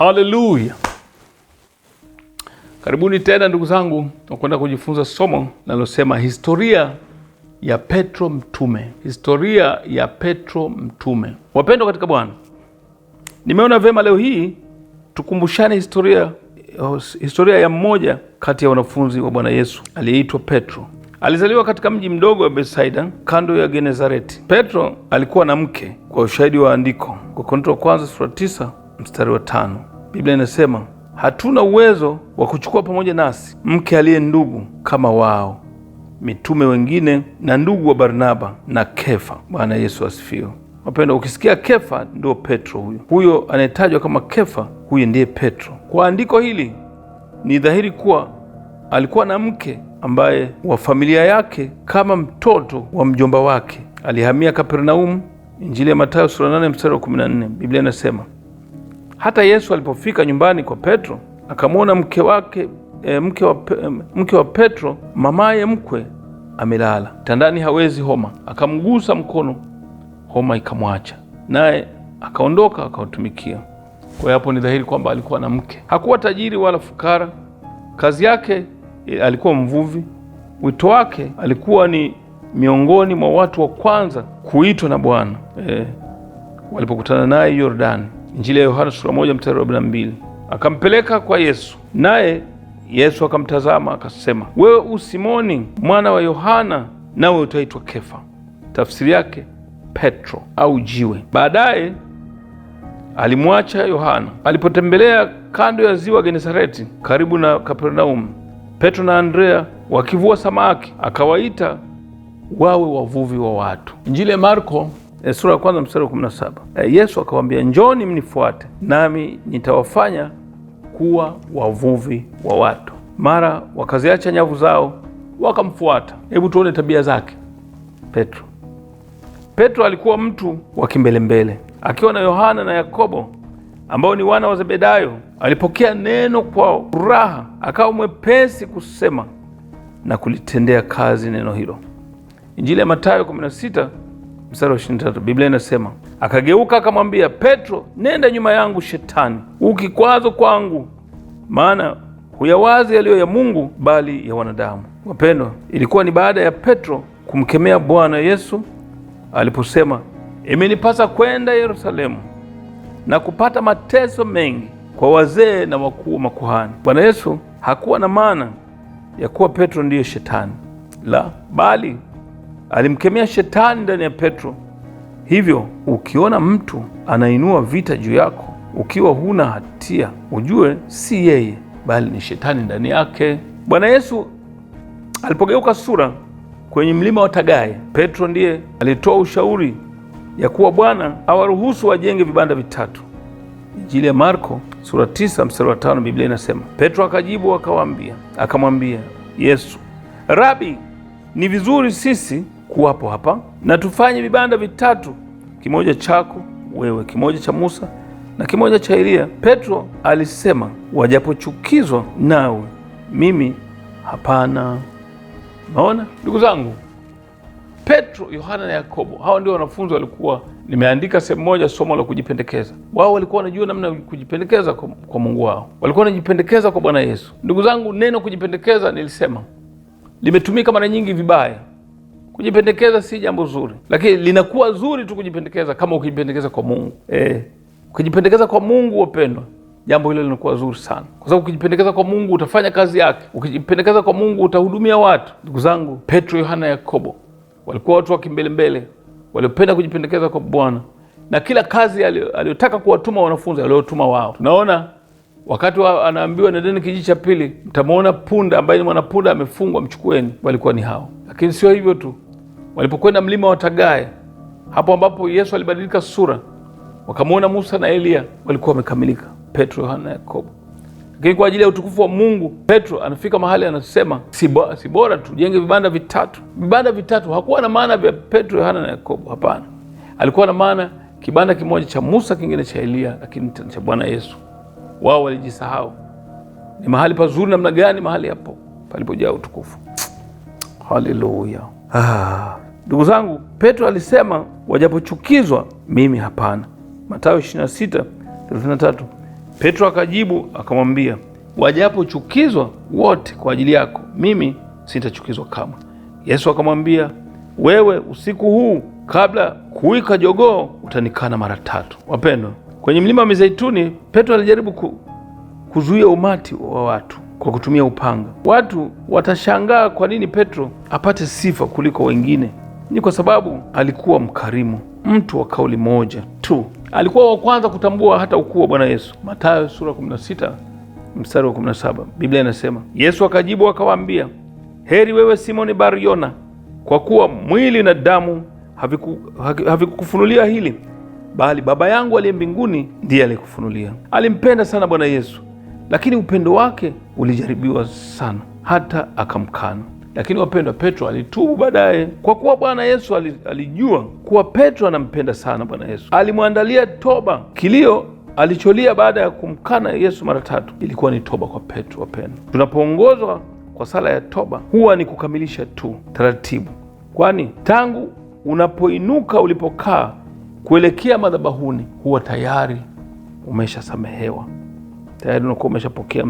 Haleluya. Karibuni tena ndugu zangu, tunakwenda kujifunza somo linalosema historia ya Petro mtume. Historia ya Petro mtume. Wapendwa katika Bwana, nimeona vema leo hii tukumbushane historia ya mmoja kati ya wanafunzi wa Bwana Yesu aliyeitwa Petro. Alizaliwa katika mji mdogo wa Bethsaida kando ya Genezareti. Petro alikuwa na mke kwa ushahidi wa andiko. Wakorintho wa kwanza sura 9 mstari wa 5. Biblia inasema, hatuna uwezo wa kuchukua pamoja nasi mke aliye ndugu kama wao mitume wengine na ndugu wa Barnaba na Kefa. Bwana Yesu asifiwe. Wapendwa, ukisikia Kefa ndio Petro huyo anayetajwa kama Kefa, huyo ndiye Petro. Kwa andiko hili ni dhahiri kuwa alikuwa na mke ambaye wa familia yake kama mtoto wa mjomba wake. Alihamia Kapernaumu. Injili ya Mathayo sura 8 mstari wa 14. Biblia inasema, hata Yesu alipofika nyumbani kwa Petro akamwona mke wa Petro mamaye mkwe amelala tandani, hawezi homa. Akamgusa mkono, homa ikamwacha, naye akaondoka akautumikia. Kwa hapo ni dhahiri kwamba alikuwa na mke. Hakuwa tajiri wala fukara. Kazi yake alikuwa mvuvi. Wito wake alikuwa ni miongoni mwa watu wa kwanza kuitwa na Bwana walipokutana naye Yordani. Injili ya Yohana sura 1 mstari wa 42. Akampeleka kwa Yesu, naye Yesu akamtazama akasema, wewe usimoni mwana wa Yohana, nawe utaitwa Kefa. Tafsiri yake Petro au jiwe. Baadaye alimwacha Yohana. Alipotembelea kando ya ziwa Genesareti karibu na Kapernaumu, Petro na Andrea wakivua samaki, akawaita wawe wavuvi wa watu. Injili ya Marko sura ya 1 mstari wa 17. Yesu akawaambia, njoni mnifuate, nami nitawafanya kuwa wavuvi wa watu. Mara wakaziacha nyavu zao wakamfuata. Hebu tuone tabia zake Petro. Petro alikuwa mtu wa kimbelembele. Akiwa na Yohana na Yakobo ambao ni wana wa Zebedayo, alipokea neno kwa furaha, akawa mwepesi kusema na kulitendea kazi neno hilo. Injili ya Mathayo 16 mstari wa 23. Biblia inasema, akageuka akamwambia Petro, nenda nyuma yangu Shetani, ukikwazo kwangu, maana huyawazi yaliyo ya Mungu bali ya wanadamu. Wapendwa, ilikuwa ni baada ya Petro kumkemea Bwana Yesu aliposema, imenipasa kwenda Yerusalemu na kupata mateso mengi kwa wazee na wakuu makuhani. Bwana Yesu hakuwa na maana ya kuwa Petro ndiye Shetani, la, bali alimkemea Shetani ndani ya Petro. Hivyo ukiona mtu anainua vita juu yako ukiwa huna hatia, ujue si yeye bali ni Shetani ndani yake. Bwana Yesu alipogeuka sura kwenye mlima wa Tagaye, Petro ndiye alitoa ushauri ya kuwa Bwana awaruhusu wajenge vibanda vitatu. Injili ya Marko sura 9 mstari wa 5. Biblia inasema, Petro akajibu akamwambia Yesu, Rabi, ni vizuri sisi kuwapo hapa, na tufanye vibanda vitatu, kimoja chako wewe, kimoja cha Musa na kimoja cha Elia. Petro alisema, wajapochukizwa nawe, mimi hapana. Naona ndugu zangu, Petro, Yohana na Yakobo, hao ndio wanafunzi walikuwa, nimeandika sehemu moja somo la kujipendekeza. Wao walikuwa wanajua namna ya kujipendekeza kwa Mungu wao. Walikuwa wanajipendekeza kwa Bwana Yesu. Ndugu zangu, neno kujipendekeza nilisema limetumika mara nyingi vibaya. Kujipendekeza si jambo zuri, lakini linakuwa zuri tu kujipendekeza kama ukijipendekeza kwa Mungu. Ukijipendekeza kwa Mungu, wapendwa, jambo hilo linakuwa zuri sana, kwa sababu ukijipendekeza kwa Mungu utafanya kazi yake. Ukijipendekeza kwa Mungu utahudumia watu. Ndugu zangu, Petro, Yohana, Yakobo walikuwa watu wa kimbelembele, waliopenda kujipendekeza kwa Bwana, na kila kazi aliyotaka kuwatuma wanafunzi aliotuma wao. Tunaona wakati anaambiwa nendeni kijiji cha pili, mtamwona punda ambaye ni mwanapunda amefungwa, mchukueni. Walikuwa ni hao. Lakini sio hivyo tu, walipokwenda mlima wa Tagaye, hapo ambapo Yesu alibadilika sura, wakamwona Musa na Elia, walikuwa wamekamilika, Petro, Yohana na Yakobo. Lakini kwa ajili ya utukufu wa Mungu, Petro anafika mahali anasema, si bora tujenge vibanda vitatu. Vibanda vitatu hakuwa na maana vya Petro, Yohana na Yakobo, hapana. Alikuwa na maana kibanda kimoja cha Musa, kingine cha Elia, lakini cha Bwana Yesu. Wao walijisahau. Ni mahali pazuri namna gani mahali hapo palipojaa utukufu. Haleluya. Ndugu zangu, Petro alisema, wajapochukizwa, mimi hapana. Mathayo 26:33. Petro akajibu akamwambia, wajapochukizwa wote kwa ajili yako, mimi sitachukizwa kamwe. Yesu akamwambia, wewe usiku huu kabla kuwika jogoo utanikana mara 3. Wapendwa, kwenye mlima wa Mizeituni Petro alijaribu kuzuia umati wa watu kwa kutumia upanga. Watu watashangaa kwa nini Petro apate sifa kuliko wengine. Ni kwa sababu alikuwa mkarimu, mtu wa kauli moja tu. Alikuwa wa kwanza kutambua hata ukuu wa Bwana Yesu. Mathayo sura 16 mstari wa 17, Biblia inasema, Yesu akajibu akawaambia, heri wewe Simoni Bar-Yona, kwa kuwa mwili na damu havikukufunulia hili, bali Baba yangu aliye mbinguni ndiye aliyekufunulia. Alimpenda sana Bwana Yesu, lakini upendo wake ulijaribiwa sana hata akamkana. Lakini wapendwa, Petro alitubu baadaye, kwa kuwa Bwana Yesu alijua kuwa Petro anampenda sana Bwana Yesu. Alimwandalia toba. Kilio alicholia baada ya kumkana Yesu mara 3 ilikuwa ni toba kwa Petro. Wapendwa, tunapoongozwa kwa sala ya toba huwa ni kukamilisha tu taratibu, kwani tangu unapoinuka ulipokaa kuelekea madhabahuni huwa tayari umeshasamehewa, tayari unakuwa umeshapokea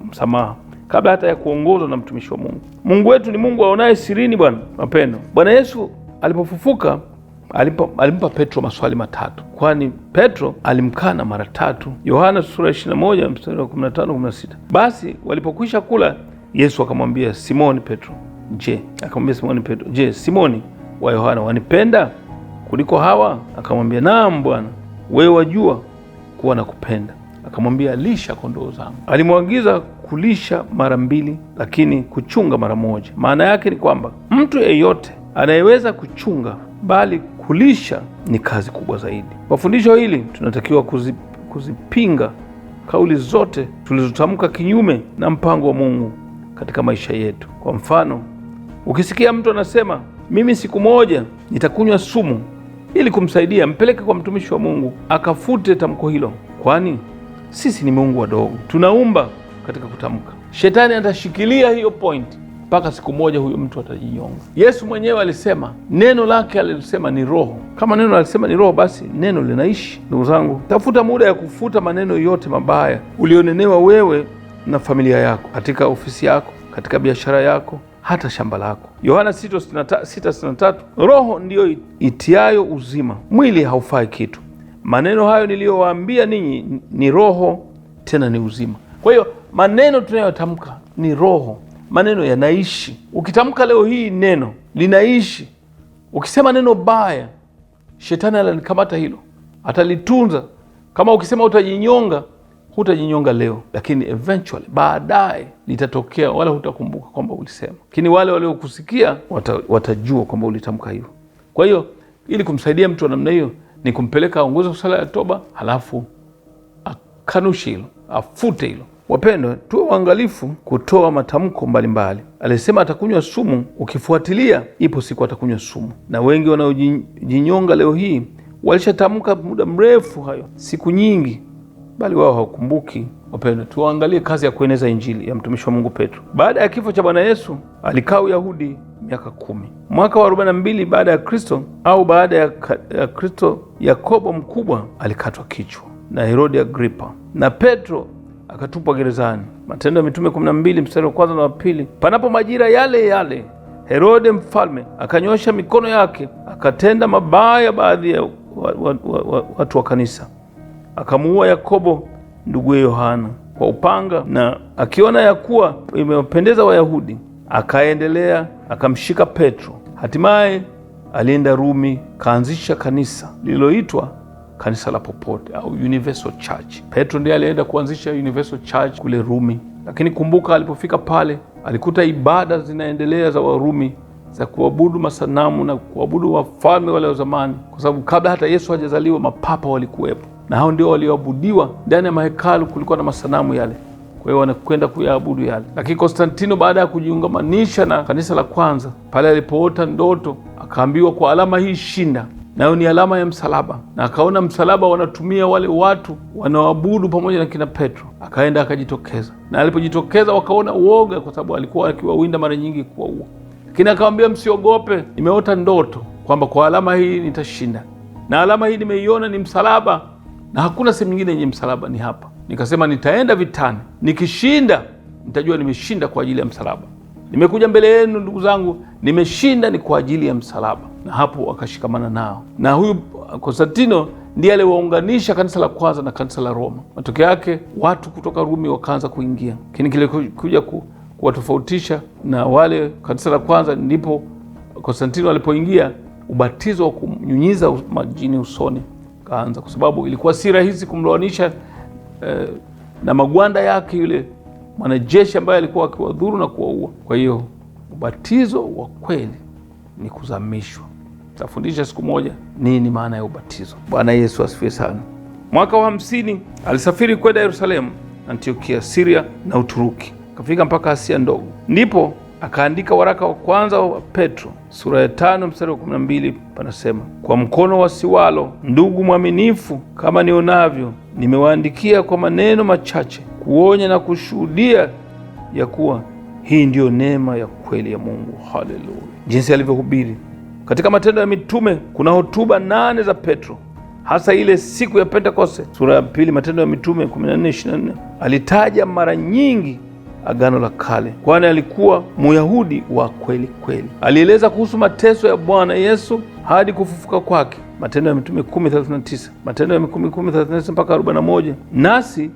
msamaha kabla hata ya kuongozwa na mtumishi wa Mungu. Mungu wetu ni Mungu aonaye sirini. Bwana mapendo, Bwana Yesu alipofufuka alimpa Petro maswali 3, kwani Petro alimkana mara 3. Yohana sura 21 mstari wa 15-16. Basi walipokwisha kula, Yesu akamwambia Simoni Petro, je, Simoni wa Yohana, wanipenda kuliko hawa? Akamwambia, naam Bwana, wewe wajua kuwa nakupenda. Akamwambia, lisha kondoo zangu. Alimwagiza kulisha mara 2, lakini kuchunga mara 1. Maana yake ni kwamba mtu yeyote anayeweza kuchunga, bali kulisha ni kazi kubwa zaidi. Kwa fundisho hili tunatakiwa kuzipinga kauli zote tulizotamka kinyume na mpango wa Mungu katika maisha yetu. Kwa mfano, ukisikia mtu anasema, mimi siku moja nitakunywa sumu ili kumsaidia, mpeleke kwa mtumishi wa Mungu akafute tamko hilo, kwani sisi ni Mungu wadogo, tunaumba katika kutamka. Shetani atashikilia hiyo point mpaka siku moja huyo mtu atajinyonga. Yesu mwenyewe alisema, neno lake alisema ni roho. Kama neno alisema ni roho, basi neno linaishi. Ndugu zangu, tafuta muda ya kufuta maneno yote mabaya ulionenewa wewe na familia yako, katika ofisi yako, katika biashara yako, hata shamba lako. Yohana 6:63, roho ndiyo itiayo uzima, mwili haufai kitu. Maneno hayo niliyowaambia ninyi ni roho, tena ni uzima. Kwa hiyo maneno tunayotamka ni roho, maneno yanaishi. Ukitamka leo hii neno linaishi. Ukisema neno baya, shetani analikamata hilo, atalitunza. Kama ukisema utajinyonga, hutajinyonga leo, lakini eventually baadaye litatokea, wala hutakumbuka kwamba ulisema. Lakini wale waliokusikia watajua kwamba ulitamka hivyo. Kwa hiyo ili kumsaidia mtu wa namna hiyo ni kumpeleka aongoze kwa sala ya toba, halafu akanushi hilo, afute hilo. Wapendwa, tuwe waangalifu kutoa matamko mbalimbali. Alisema atakunywa sumu, ukifuatilia ipo siku atakunywa sumu. Na wengi wanaojinyonga leo hii walishatamka muda mrefu hayo, siku nyingi, bali wao hawakumbuki. Wapendwa, tuangalie kazi ya kueneza Injili ya mtumishi wa Mungu Petro. Baada ya kifo cha Bwana Yesu alikaa Uyahudi miaka 10. Mwaka wa 42 baada ya Kristo, au baada ya Kristo, Yakobo mkubwa alikatwa kichwa na Herode Agripa, na Petro akatupwa gerezani. Matendo ya Mitume 12 mstari wa 1 na wa 2. Panapo majira yale yale, Herode mfalme akanyosha mikono yake, akatenda mabaya baadhi ya watu wa kanisa, akamuua Yakobo nduguye Yohana kwa upanga, na akiona ya kuwa imewapendeza Wayahudi akaendelea akamshika Petro. Hatimaye alienda Rumi, kaanzisha kanisa lililoitwa kanisa la popote au Universal Church. Petro ndiye alienda kuanzisha Universal Church kule Rumi. Lakini kumbuka, alipofika pale alikuta ibada zinaendelea za Warumi za kuabudu masanamu na kuabudu wafalme wale wa zamani, kwa sababu kabla hata Yesu hajazaliwa mapapa walikuwepo, na hao ndio walioabudiwa. Ndani ya mahekalu kulikuwa na masanamu yale, kwa hiyo wanakwenda kuyaabudu yale. Lakini Konstantino baada ya kujiungamanisha na kanisa la kwanza, pale alipoota ndoto akaambiwa, kwa alama hii shinda, nayo ni alama ya msalaba. Na akaona msalaba wanatumia wale watu wanaoabudu pamoja na kina Petro, akaenda akajitokeza. Na alipojitokeza wakaona uoga, kwa sababu alikuwa akiwawinda mara nyingi kuwaua. Lakini akamwambia, msiogope, nimeota ndoto kwamba kwa alama hii nitashinda, na alama hii nimeiona ni msalaba, na hakuna sehemu nyingine yenye msalaba, ni hapa. nikasema nitaenda vitani, nikishinda nitajua nimeshinda kwa ajili ya msalaba. Nimekuja mbele yenu ndugu zangu, nimeshinda ni kwa ajili ya msalaba. Na hapo wakashikamana nao, na huyu Konstantino ndiye aliwaunganisha kanisa la kwanza na kanisa la Roma. Matokeo yake watu kutoka Rumi wakaanza kuingia, lakini kile kuja kuwatofautisha na wale kanisa la kwanza, ndipo Konstantino alipoingia ubatizo wa kumnyunyiza majini usoni kaanza, kwa sababu ilikuwa si rahisi kumloanisha na magwanda yake yule mwanajeshi ambaye alikuwa akiwadhuru na kuwaua. Kwa hiyo ubatizo wa kweli ni kuzamishwa. Tafundisha siku moja nini maana ya ubatizo. Bwana Yesu asifiwe sana. Mwaka wa 50 alisafiri kwenda Yerusalemu, Antiokia, Syria na Uturuki. Akafika mpaka Asia ndogo, ndipo akaandika waraka wa kwanza wa Petro sura ya 5 mstari wa 12. Panasema, kwa mkono wa Siwalo ndugu mwaminifu kama nionavyo, nimewaandikia kwa maneno machache kuonya na kushuhudia ya kuwa hii ndiyo neema ya kweli ya Mungu. Haleluya! Jinsi alivyohubiri katika Matendo ya Mitume. Kuna hotuba 8 za Petro, hasa ile siku ya Pentekoste. Sura ya 2 Matendo ya Mitume 14:24 alitaja mara nyingi Agano la Kale, kwani alikuwa Myahudi wa kweli kweli. Alieleza kuhusu mateso ya Bwana Yesu hadi kufufuka kwake, Matendo ya Mitume 10:39, Matendo ya Mitume 10:39 mpaka 41. Nasi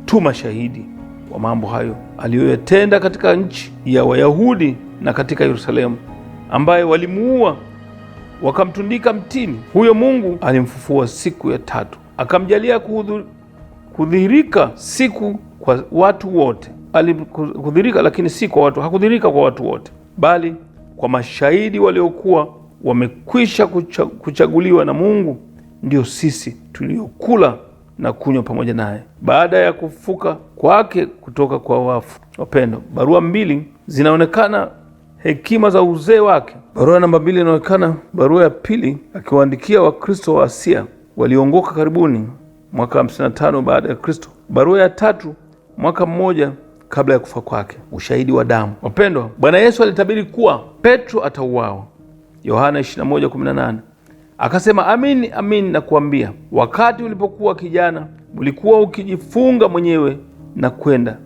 tu mashahidi wa mambo hayo aliyoyatenda katika nchi ya Wayahudi na katika Yerusalemu, ambaye walimuua wakamtundika mtini. Huyo Mungu alimfufua siku ya tatu, akamjalia kudhihirika siku kwa watu wote. Alikudhihirika, lakini si kwa watu, hakudhihirika kwa watu wote, bali kwa mashahidi waliokuwa wamekwisha kuchaguliwa na Mungu, ndio sisi tuliokula na kunywa pamoja naye baada ya kufufuka kwake kutoka kwa wafu. Wapendwa, barua 2 zinaonekana hekima za uzee wake. Barua namba 2 inaonekana barua ya pili akiwaandikia Wakristo wa Asia waliongoka karibuni mwaka 55 baada ya Kristo. Barua ya 3 mwaka 1 kabla ya kufa kwake. Ushahidi wa damu. Wapendwa, Bwana Yesu alitabiri kuwa Petro atauawa. Yohana 21:18 akasema, amini amini nakuambia, wakati ulipokuwa kijana ulikuwa ukijifunga mwenyewe na kwenda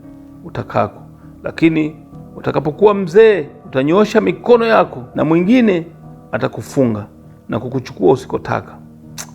utakako, lakini utakapokuwa mzee utanyoosha mikono yako na mwingine atakufunga na kukuchukua usikotaka.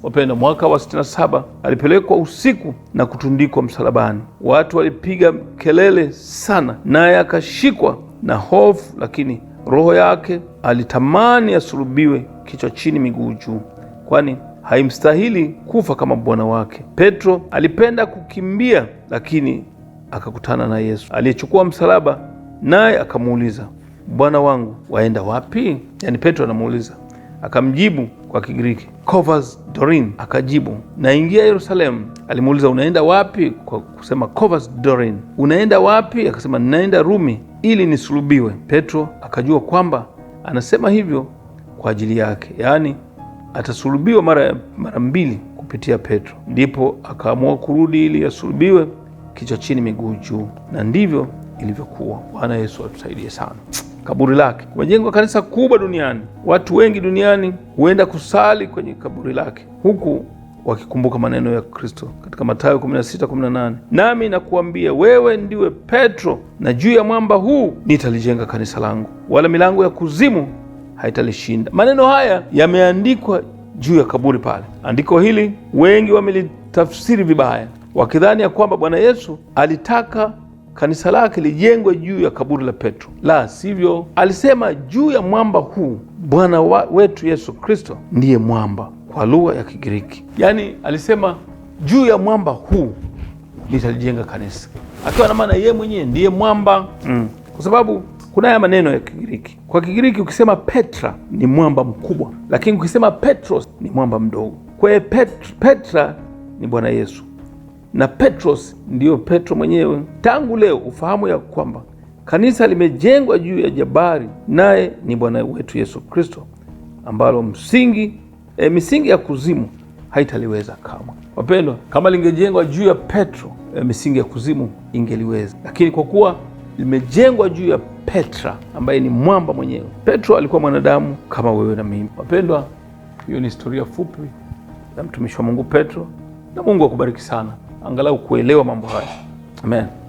Wapendwa, mwaka wa 67 alipelekwa usiku na kutundikwa msalabani. Watu walipiga kelele sana, naye akashikwa na hofu, lakini roho yake alitamani asulubiwe kichwa chini miguu juu, kwani haimstahili kufa kama Bwana wake. Petro alipenda kukimbia, lakini akakutana na Yesu aliyechukua msalaba, naye akamuuliza, Bwana wangu, waenda wapi? Yaani Petro anamuuliza. Akamjibu kwa Kigiriki, Kovas Dorin. Akajibu, naingia Yerusalemu. Alimuuliza, unaenda wapi? Kwa kusema Kovas Dorin. Unaenda wapi? Akasema, naenda Rumi ili nisulubiwe. Petro akajua kwamba anasema hivyo kwa ajili yake, yaani atasulubiwa mara 2 kupitia Petro. Ndipo akaamua kurudi ili asulubiwe kichwa chini miguu juu, na ndivyo ilivyokuwa. Bwana Yesu atusaidie sana. Kaburi lake kumejengwa kanisa kubwa duniani. Watu wengi duniani huenda kusali kwenye kaburi lake, huku wakikumbuka maneno ya Kristo katika Mathayo 16:18, nami nakuambia wewe ndiwe Petro, na juu ya mwamba huu nitalijenga kanisa langu, wala milango ya kuzimu haitalishinda. Maneno haya yameandikwa juu ya kaburi pale. Andiko hili wengi wamelitafsiri vibaya, wakidhani ya kwamba Bwana Yesu alitaka kanisa lake lijengwe juu ya kaburi la Petro. La sivyo, alisema juu ya mwamba huu Bwana wetu Yesu Kristo ndiye mwamba, kwa lugha ya Kigiriki. Yaani alisema juu ya mwamba huu nitalijenga kanisa, akiwa na maana yeye mwenyewe ndiye mwamba. Kwa sababu kuna haya maneno ya Kigiriki. Kwa Kigiriki ukisema Petra ni mwamba mkubwa, lakini ukisema Petros ni mwamba mdogo. Kwa hiyo Petra ni Bwana Yesu na Petros ndiyo Petro mwenyewe. Tangu leo ufahamu ya kwamba kanisa limejengwa juu ya jabari, naye ni Bwana wetu Yesu Kristo, ambalo misingi ya kuzimu haitaliweza kamwe. Wapendwa, kama lingejengwa juu ya Petro, misingi ya kuzimu ingeliweza, lakini kwa kuwa limejengwa juu ya Petra ambaye ni mwamba mwenyewe. Petro alikuwa mwanadamu kama wewe na mimi. Wapendwa, hiyo ni historia fupi ya mtumishi wa Mungu Petro, na Mungu akubariki sana. angalau kuelewa mambo haya. Amen.